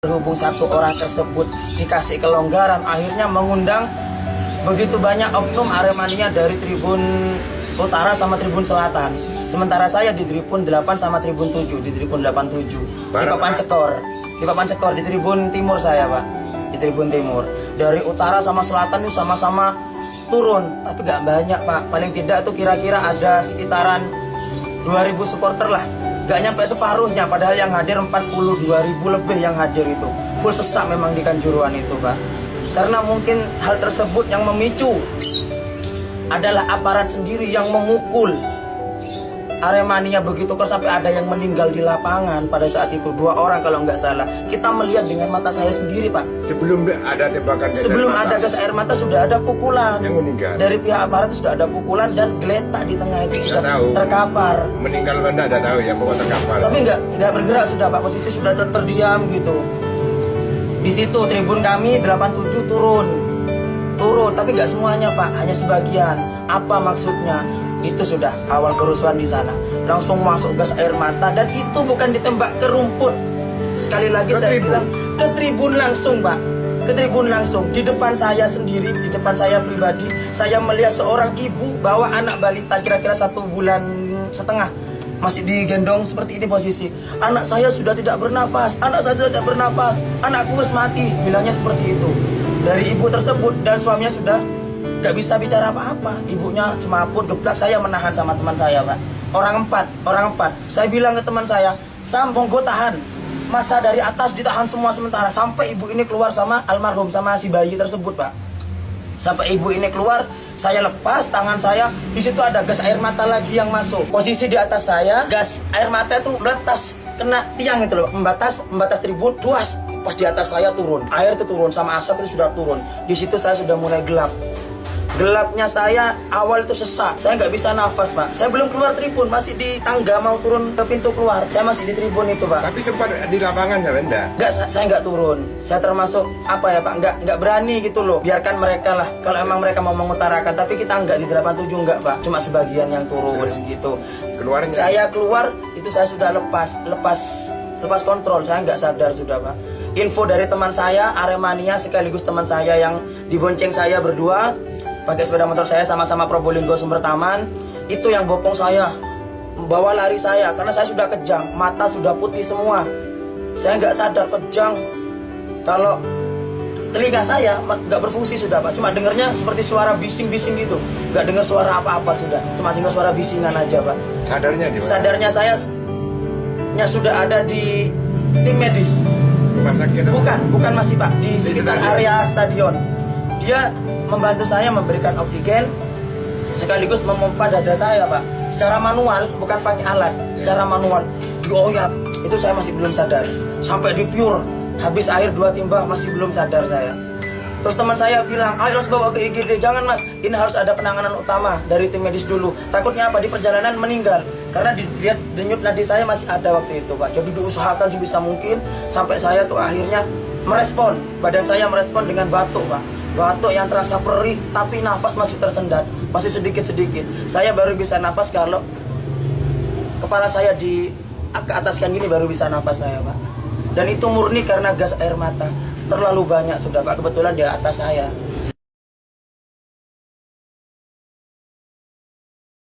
Berhubung satu orang tersebut dikasih kelonggaran, akhirnya mengundang begitu banyak oknum Aremania dari Tribun Utara sama Tribun Selatan. Sementara saya di Tribun 8 sama Tribun 7, di Tribun 87. Di papan skor. Di papan skor di Tribun Timur saya, Pak. Di Tribun Timur. Dari Utara sama Selatan itu sama-sama turun, tapi gak banyak, Pak. Paling tidak tuh kira-kira ada sekitaran 2000 supporter lah. Gak nyampe separuhnya, padahal yang hadir 42.000 lebih yang hadir itu. Full sesak memang di Kanjuruhan itu, Pak. Karena mungkin hal tersebut yang memicu adalah aparat sendiri yang memukul Aremania begitu kok sampai ada yang meninggal di lapangan pada saat itu, 2 orang kalau nggak salah. Kita melihat dengan mata saya sendiri, Pak. Sebelum ada tembakan gas Sebelum air mata, ada gas air mata sudah ada pukulan. yang meninggal. Dari pihak aparat sudah ada pukulan dan geletak di tengah itu sudah tahu. terkapar. Meninggal Anda ada tahu ya, pokok terkapar. Tapi nggak bergerak sudah, Pak. Posisi sudah terdiam gitu. Di situ tribun kami 87 turun, tapi nggak semuanya, Pak, hanya sebagian. Apa maksudnya? Itu sudah awal kerusuhan di sana. Langsung masuk gas air mata dan itu bukan ditembak ke rumput. Sekali lagi saya bilang ke tribun langsung, Pak. Ke tribun langsung. Di depan saya sendiri, di depan saya pribadi, saya melihat seorang ibu bawa anak balita kira-kira 1 bulan setengah. Masih digendong seperti ini posisi. Anak saya sudah tidak bernafas, anak saya sudah tidak bernafas, anakku wis mati, bilangnya seperti itu. Dari ibu tersebut dan suaminya sudah gak bisa bicara apa-apa. Ibunya semaput, geblak. Saya menahan sama teman saya, Pak. Orang empat. Saya bilang ke teman saya, sambung gue tahan. Masa dari atas ditahan semua sementara sampai ibu ini keluar sama almarhum, sama si bayi tersebut, Pak. Sampai ibu ini keluar, saya lepas tangan saya. Di situ ada gas air mata lagi yang masuk. Posisi di atas saya, gas air mata itu meletas kena tiang itu loh, membatas tribun, duas. Pas di atas saya turun, air itu turun sama asap itu sudah turun. Di situ saya sudah mulai gelap. Gelapnya saya awal itu sesak, saya nggak bisa nafas, Pak. Saya belum keluar tribun, masih di tangga mau turun ke pintu keluar. Saya masih di tribun itu, Pak. Tapi sempat di lapangan ya, Benda? Nggak, saya nggak turun. Saya termasuk apa ya, Pak? Nggak berani gitu loh. Biarkan mereka lah. Kalau emang mereka mau mengutarakan, tapi kita nggak di 87 nggak, Pak. Cuma sebagian yang turun gitu. Keluarnya? Saya keluar itu saya sudah lepas kontrol. Saya nggak sadar sudah, Pak. Info dari teman saya Aremania sekaligus teman saya yang dibonceng saya berdua pakai sepeda motor saya sama-sama Probolinggo Sumber Taman, itu yang bopong saya, bawa lari saya karena saya sudah kejang, mata sudah putih semua. Saya nggak sadar kejang. Kalau telinga saya nggak berfungsi sudah, Pak, cuma dengarnya seperti suara bising-bising gitu, nggak dengar suara apa-apa sudah, cuma dengar suara bisingan aja, Pak. Sadarnya di mana? Sadarnya saya sudah ada di tim medis. Rumah sakit? Bukan masih, Pak, di sekitar stadion. area stadion. Dia membantu saya memberikan oksigen sekaligus memompa dada saya, Pak, secara manual, bukan pakai alat, secara manual dioyak. Itu saya masih belum sadar sampai di pure, habis air 2 timba masih belum sadar saya. Terus teman saya bilang, ayo harus bawa ke IGD. Jangan, Mas, ini harus ada penanganan utama dari tim medis dulu. Takutnya apa, di perjalanan meninggal. Karena dilihat denyut nadi saya masih ada waktu itu, Pak. Jadi diusahakan sebisa mungkin sampai saya tuh akhirnya merespon. Badan saya merespon dengan batuk, Pak. Batuk yang terasa perih, tapi nafas masih tersendat, masih sedikit-sedikit. Saya baru bisa nafas kalau kepala saya di ke ataskan gini, baru bisa nafas saya, Pak. Dan itu murni karena gas air mata. Terlalu banyak sudah, Pak. Kebetulan di atas saya.